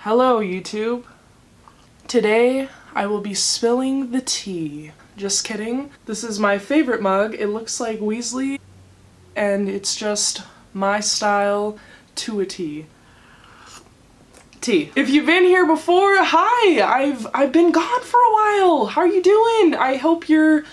Hello YouTube. Today I will be spilling the tea. Just kidding. This is my favorite mug. It looks like Weasley and it's just my style to a T. Tea. If you've been here before, hi! I've been gone for a while. How are you doing? I hope you're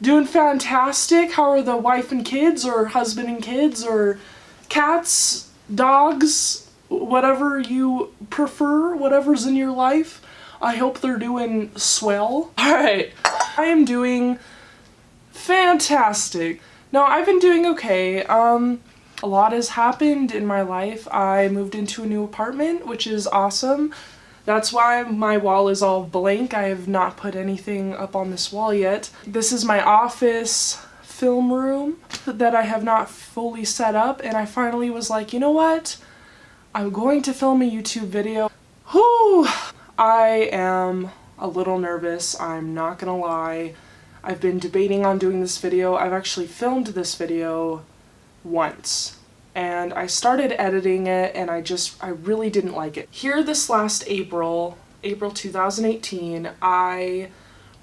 doing fantastic. How are the wife and kids, or husband and kids, or cats, dogs, whatever you prefer, whatever's in your life? I hope they're doing swell. Alright, I am doing fantastic. No, I've been doing okay. A lot has happened in my life. I moved into a new apartment, which is awesome. That's why my wall is all blank. I have not put anything up on this wall yet. This is my office film room that I have not fully set up, and I finally was like, you know what? I'm going to film a YouTube video. Whew! I am a little nervous, I'm not gonna lie. I've been debating on doing this video. I've actually filmed this video once, and I started editing it and I really didn't like it. Here this last April 2018, I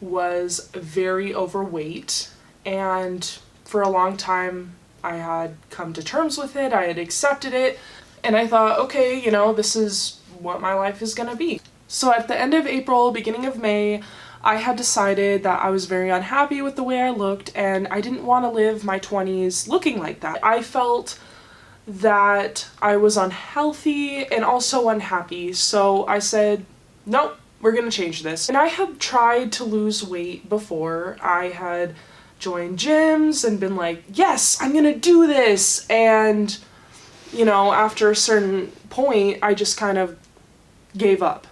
was very overweight, and for a long time I had come to terms with it, I had accepted it, and I thought, okay, you know, this is what my life is gonna be. So at the end of April, beginning of May, I had decided that I was very unhappy with the way I looked, and I didn't want to live my 20s looking like that. I felt that I was unhealthy and also unhappy, so I said, nope, we're gonna change this. And I had tried to lose weight before. I had joined gyms and been like, yes, I'm gonna do this, and you know, after a certain point, I just kind of gave up.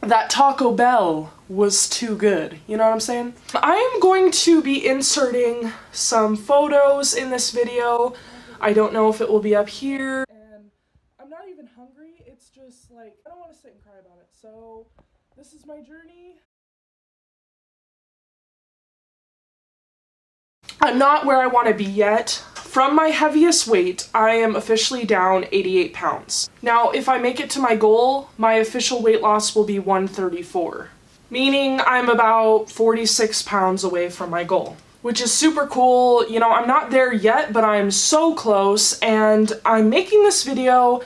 That Taco Bell was too good, you know what I'm saying? I am going to be inserting some photos in this video. I don't know if it will be up here. And I'm not even hungry, it's just like, I don't want to sit and cry about it. So, this is my journey. I'm not where I want to be yet. From my heaviest weight, I am officially down 88 pounds. Now, if I make it to my goal, my official weight loss will be 134. Meaning I'm about 46 pounds away from my goal, which is super cool. You know, I'm not there yet, but I'm so close, and I'm making this video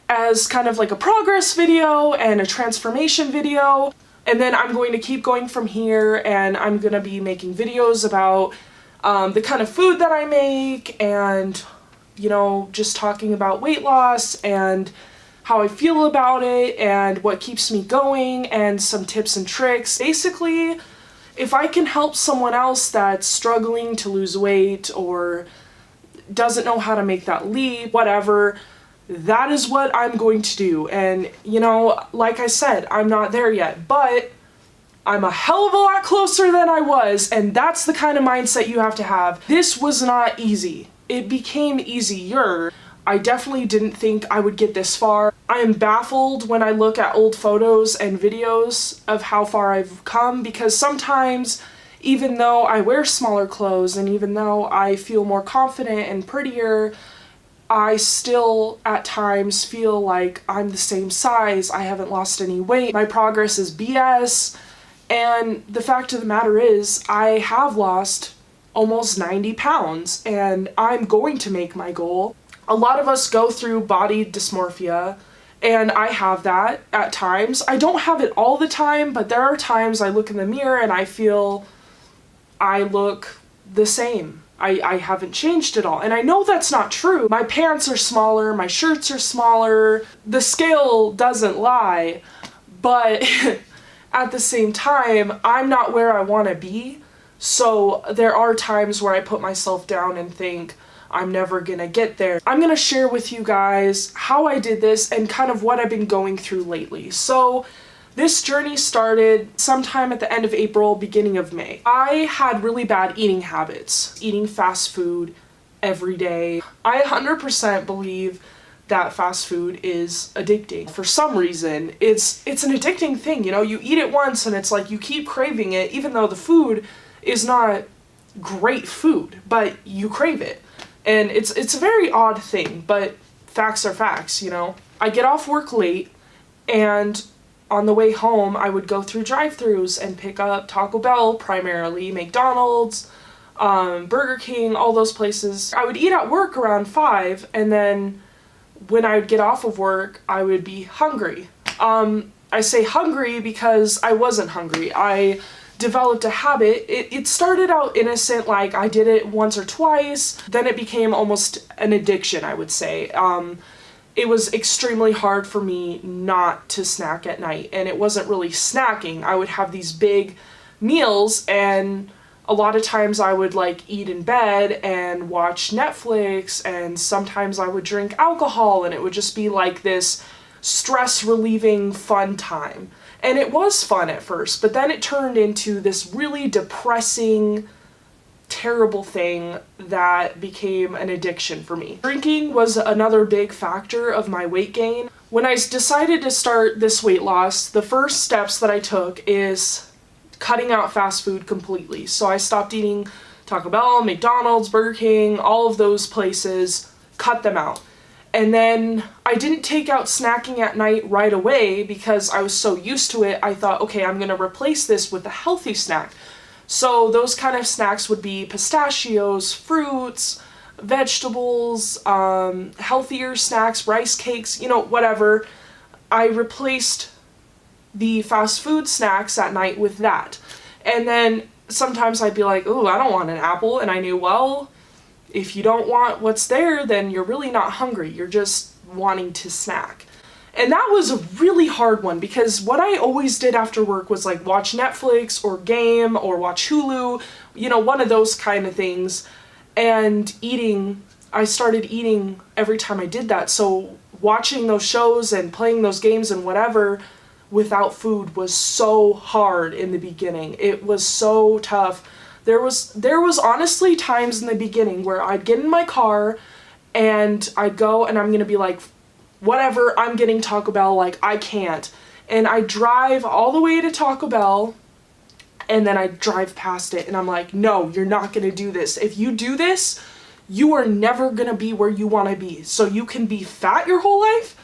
as kind of like a progress video and a transformation video, and then I'm going to keep going from here, and I'm gonna be making videos about the kind of food that I make, and, you know, just talking about weight loss and how I feel about it and what keeps me going and some tips and tricks. Basically, if I can help someone else that's struggling to lose weight or doesn't know how to make that leap, whatever, that is what I'm going to do. And, you know, like I said, I'm not there yet, but I'm a hell of a lot closer than I was, and that's the kind of mindset you have to have. This was not easy. It became easier. I definitely didn't think I would get this far. I am baffled when I look at old photos and videos of how far I've come, because sometimes, even though I wear smaller clothes and even though I feel more confident and prettier, I still at times feel like I'm the same size. I haven't lost any weight. My progress is BS. And the fact of the matter is, I have lost almost 90 pounds, and I'm going to make my goal. A lot of us go through body dysmorphia, and I have that at times. I don't have it all the time, but there are times I look in the mirror and I feel I look the same. I haven't changed at all. And I know that's not true. My pants are smaller, my shirts are smaller, the scale doesn't lie, but at the same time, I'm not where I want to be, so there are times where I put myself down and think, I'm never gonna get there. I'm gonna share with you guys how I did this and kind of what I've been going through lately. So, this journey started sometime at the end of April, beginning of May. I had really bad eating habits, eating fast food every day. I 100% believe that fast food is addicting. For some reason, it's an addicting thing, you know? You eat it once and it's like you keep craving it, even though the food is not great food, but you crave it. And it's a very odd thing, but facts are facts, you know? I get off work late, and on the way home, I would go through drive-thrus and pick up Taco Bell primarily, McDonald's, Burger King, all those places. I would eat at work around 5, and then when I would get off of work, I would be hungry. I say hungry because I wasn't hungry. I developed a habit. It started out innocent, like I did it once or twice, then it became almost an addiction, I would say. It was extremely hard for me not to snack at night, and it wasn't really snacking. I would have these big meals, and a lot of times I would like eat in bed and watch Netflix, and sometimes I would drink alcohol, and it would just be like this stress relieving fun time. And it was fun at first, but then it turned into this really depressing, terrible thing that became an addiction for me. Drinking was another big factor of my weight gain. When I decided to start this weight loss, the first steps that I took is cutting out fast food completely. So I stopped eating Taco Bell, McDonald's, Burger King, all of those places, cut them out. And then I didn't take out snacking at night right away because I was so used to it. I thought, okay, I'm gonna replace this with a healthy snack. So those kind of snacks would be pistachios, fruits, vegetables, healthier snacks, rice cakes, you know, whatever. I replaced the fast food snacks at night with that. And then sometimes I'd be like, oh, I don't want an apple. And I knew, well, if you don't want what's there, then you're really not hungry. You're just wanting to snack. And that was a really hard one because what I always did after work was like watch Netflix or game or watch Hulu, you know, one of those kind of things. And eating, I started eating every time I did that. So watching those shows and playing those games and whatever without food was so hard in the beginning. It was so tough. There was honestly times in the beginning where I'd get in my car and I'd go and I'm gonna be like, whatever, I'm getting Taco Bell, like I can't. And I drive all the way to Taco Bell and then I drive past it and I'm like, no, you're not gonna do this. If you do this, you are never gonna be where you wanna be. So you can be fat your whole life,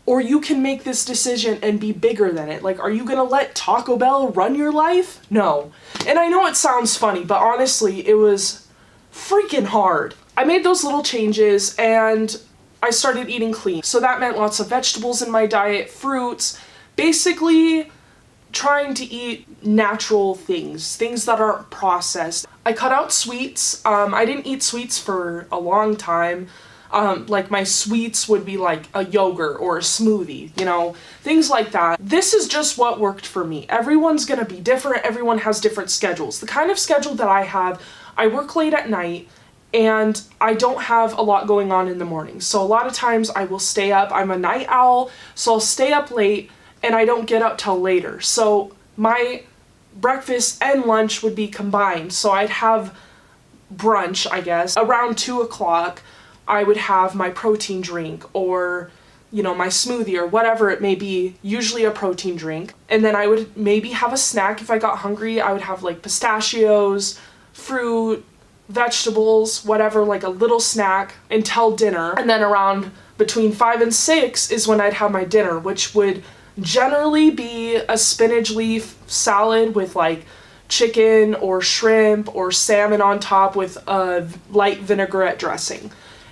or you can make this decision and be bigger than it. Like, are you gonna let Taco Bell run your life? No. And I know it sounds funny, but honestly, it was freaking hard. I made those little changes and I started eating clean. So that meant lots of vegetables in my diet, fruits, basically trying to eat natural things that aren't processed. I cut out sweets. I didn't eat sweets for a long time. Like my sweets would be like a yogurt or a smoothie, you know, things like that. This is just what worked for me. Everyone's gonna be different. Everyone has different schedules. The kind of schedule that I have, I work late at night and I don't have a lot going on in the morning. So a lot of times I will stay up. I'm a night owl, so I'll stay up late and I don't get up till later. So my breakfast and lunch would be combined. So I'd have brunch, I guess, around 2 o'clock. I would have my protein drink or, you know, my smoothie or whatever it may be, usually a protein drink. And then I would maybe have a snack if I got hungry. I would have like pistachios, fruit, vegetables, whatever, like a little snack until dinner. And then around between 5 and 6 is when I'd have my dinner, which would generally be a spinach leaf salad with like chicken or shrimp or salmon on top with a light vinaigrette dressing.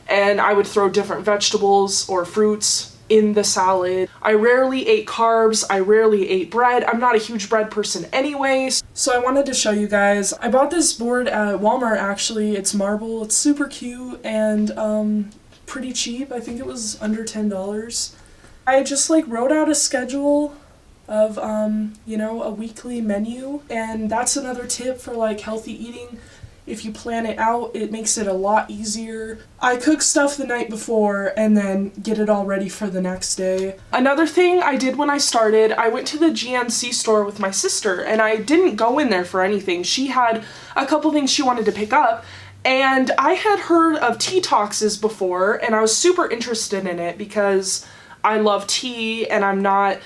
And I would throw different vegetables or fruits in the salad. I rarely ate carbs. I rarely ate bread. I'm not a huge bread person anyways. So I wanted to show you guys. I bought this board at Walmart actually. It's marble. It's super cute and pretty cheap. I think it was under $10. I just like wrote out a schedule of you know, a weekly menu, and that's another tip for like healthy eating. If you plan it out, it makes it a lot easier. I cook stuff the night before and then get it all ready for the next day. Another thing I did when I started, I went to the GNC store with my sister and I didn't go in there for anything. She had a couple things she wanted to pick up and I had heard of Teatoxes before and I was super interested in it because I love tea and I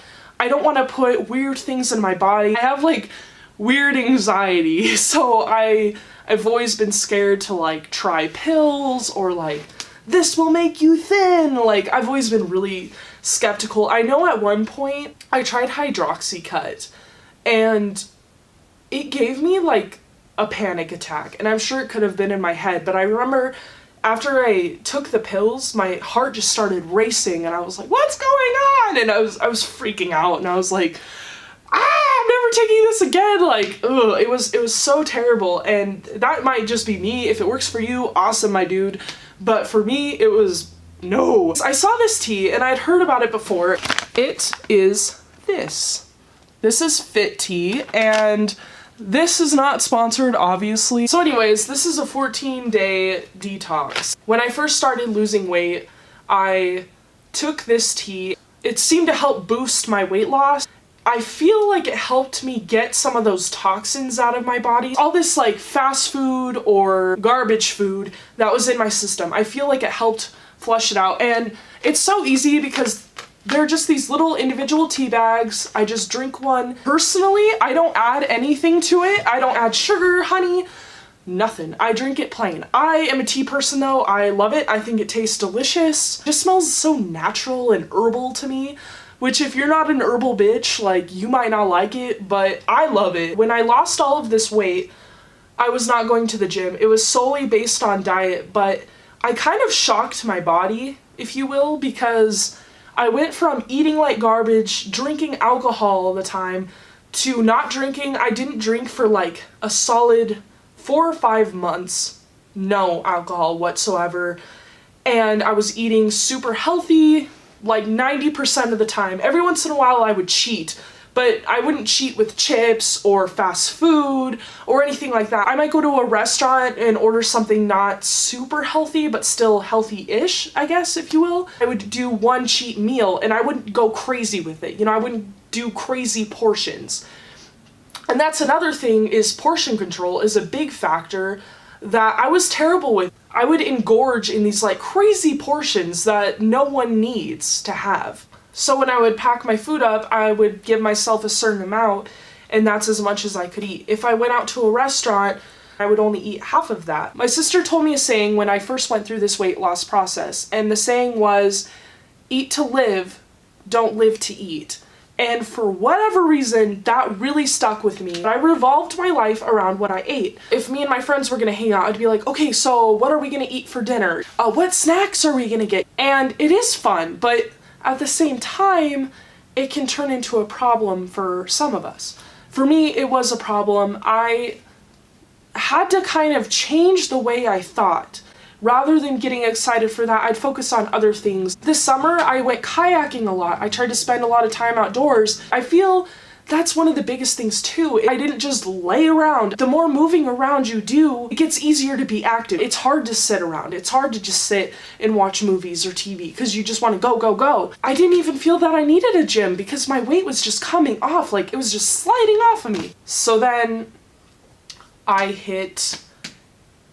don't want to put weird things in my body. I have like weird anxiety, so I've always been scared to like try pills or like this will make you thin. Like I've always been really skeptical. I know at one point I tried Hydroxycut and it gave me like a panic attack, and I'm sure it could have been in my head, but I remember after I took the pills, my heart just started racing and I was like, what's going on? And I was freaking out, and I was like, I'm never taking this again. Like, ugh, it was so terrible. And that might just be me. If it works for you, awesome, my dude. But for me, it was no. I saw this tea and I'd heard about it before. It is this. This is Fit Tea, and this is not sponsored, obviously. So anyways, this is a 14-day detox. When I first started losing weight, I took this tea. It seemed to help boost my weight loss. I feel like it helped me get some of those toxins out of my body. All this like fast food or garbage food that was in my system, I feel like it helped flush it out. And it's so easy because they're just these little individual tea bags. I just drink one. Personally, I don't add anything to it. I don't add sugar, honey, nothing. I drink it plain. I am a tea person though. I love it. I think it tastes delicious. It just smells so natural and herbal to me, which if you're not an herbal bitch, like, you might not like it, but I love it. When I lost all of this weight, I was not going to the gym. It was solely based on diet, but I kind of shocked my body, if you will, because I went from eating like garbage, drinking alcohol all the time, to not drinking. I didn't drink for like a solid 4 or 5 months, no alcohol whatsoever, and I was eating super healthy like 90% of the time. Every once in a while I would cheat, but I wouldn't cheat with chips or fast food or anything like that. I might go to a restaurant and order something not super healthy, but still healthy-ish, I guess, if you will. I would do one cheat meal and I wouldn't go crazy with it. You know, I wouldn't do crazy portions. And that's another thing, is portion control is a big factor that I was terrible with. I would engorge in these like crazy portions that no one needs to have. So when I would pack my food up, I would give myself a certain amount, and that's as much as I could eat. If I went out to a restaurant, I would only eat half of that. My sister told me a saying when I first went through this weight loss process, and the saying was, eat to live, don't live to eat. And for whatever reason, that really stuck with me. I revolved my life around what I ate. If me and my friends were gonna hang out, I'd be like, okay, so what are we gonna eat for dinner? What snacks are we gonna get? And it is fun, but at the same time, it can turn into a problem for some of us. For me, it was a problem. I had to kind of change the way I thought. Rather than getting excited for that, I'd focus on other things. This summer, I went kayaking a lot. I tried to spend a lot of time outdoors. I feel that's one of the biggest things too. I didn't just lay around. The more moving around you do, it gets easier to be active. It's hard to sit around. It's hard to just sit and watch movies or TV because you just want to go, go, go. I didn't even feel that I needed a gym because my weight was just coming off. Like, it was just sliding off of me. So then I hit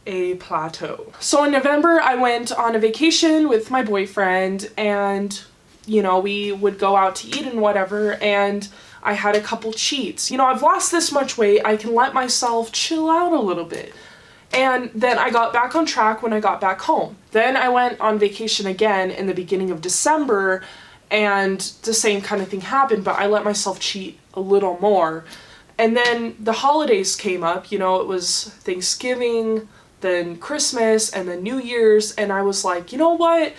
a plateau. So in November, I went on a vacation with my boyfriend, and, you know, we would go out to eat and whatever, and I had a couple cheats. You know, I've lost this much weight, I can let myself chill out a little bit. And then I got back on track when I got back home. Then I went on vacation again in the beginning of December, and the same kind of thing happened, but I let myself cheat a little more. And then the holidays came up, you know, it was Thanksgiving, then Christmas, and then New Year's, and I was like, you know what?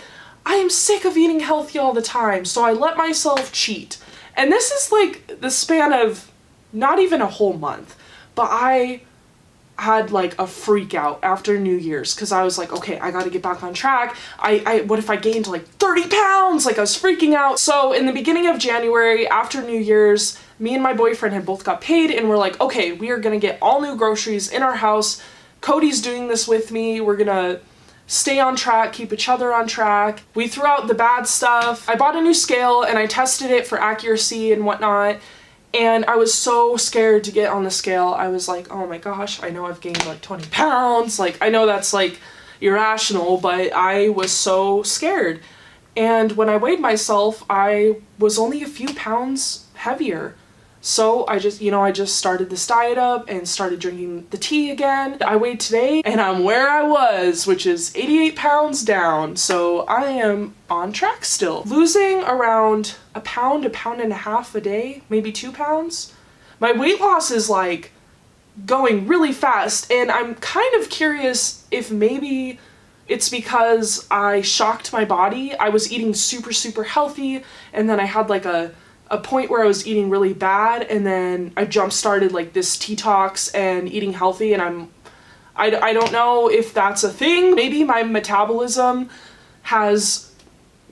I am sick of eating healthy all the time, so I let myself cheat. And this is like the span of not even a whole month, but I had like a freak out after New Year's because I was like, okay, I gotta get back on track. What if I gained like 30 pounds? Like, I was freaking out. So in the beginning of January, after New Year's, me and my boyfriend had both got paid, and we're like, okay, we are gonna get all new groceries in our house. Cody's doing this with me. We're gonna stay on track, keep each other on track. We threw out the bad stuff. I bought a new scale and I tested it for accuracy and whatnot, and I was so scared to get on the scale. I was like, oh my gosh, I know I've gained like 20 pounds. Like, I know that's like irrational, but I was so scared. And when I weighed myself, I was only a few pounds heavier. So I just started this diet up and started drinking the tea again. I weighed today and I'm where I was, which is 88 pounds down. So I am on track still. Losing around a pound and a half a day, maybe 2 pounds. My weight loss is like going really fast, and I'm kind of curious if maybe it's because I shocked my body. I was eating super healthy, and then I had like a point where I was eating really bad, and then I jump-started like this detox and eating healthy, and I don't know if that's a thing. Maybe my metabolism has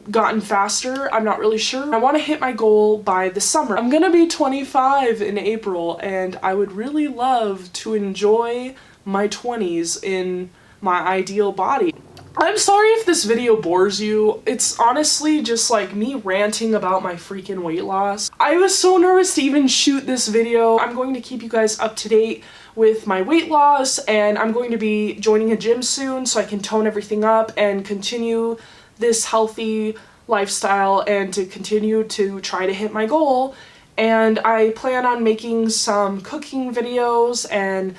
gotten faster. I'm not really sure. I want to hit my goal by the summer. I'm gonna be 25 in April, and I would really love to enjoy my 20s in my ideal body. I'm sorry if this video bores you. It's honestly just like me ranting about my freaking weight loss. I was so nervous to even shoot this video. I'm going to keep you guys up to date with my weight loss, and I'm going to be joining a gym soon so I can tone everything up and continue this healthy lifestyle and to continue to try to hit my goal. And I plan on making some cooking videos and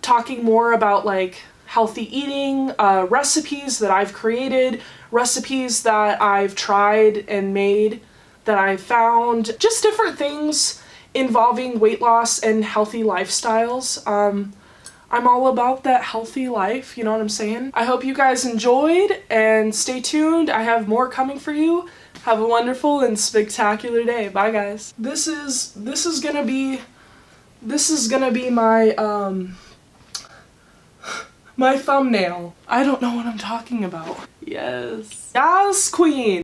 talking more about like healthy eating, recipes that I've created, recipes that I've tried and made that I've found, just different things involving weight loss and healthy lifestyles. I'm all about that healthy life, you know what I'm saying? I hope you guys enjoyed, and stay tuned. I have more coming for you. Have a wonderful and spectacular day. Bye guys. This is gonna be my my thumbnail. I don't know what I'm talking about. Yes. Yes, queen.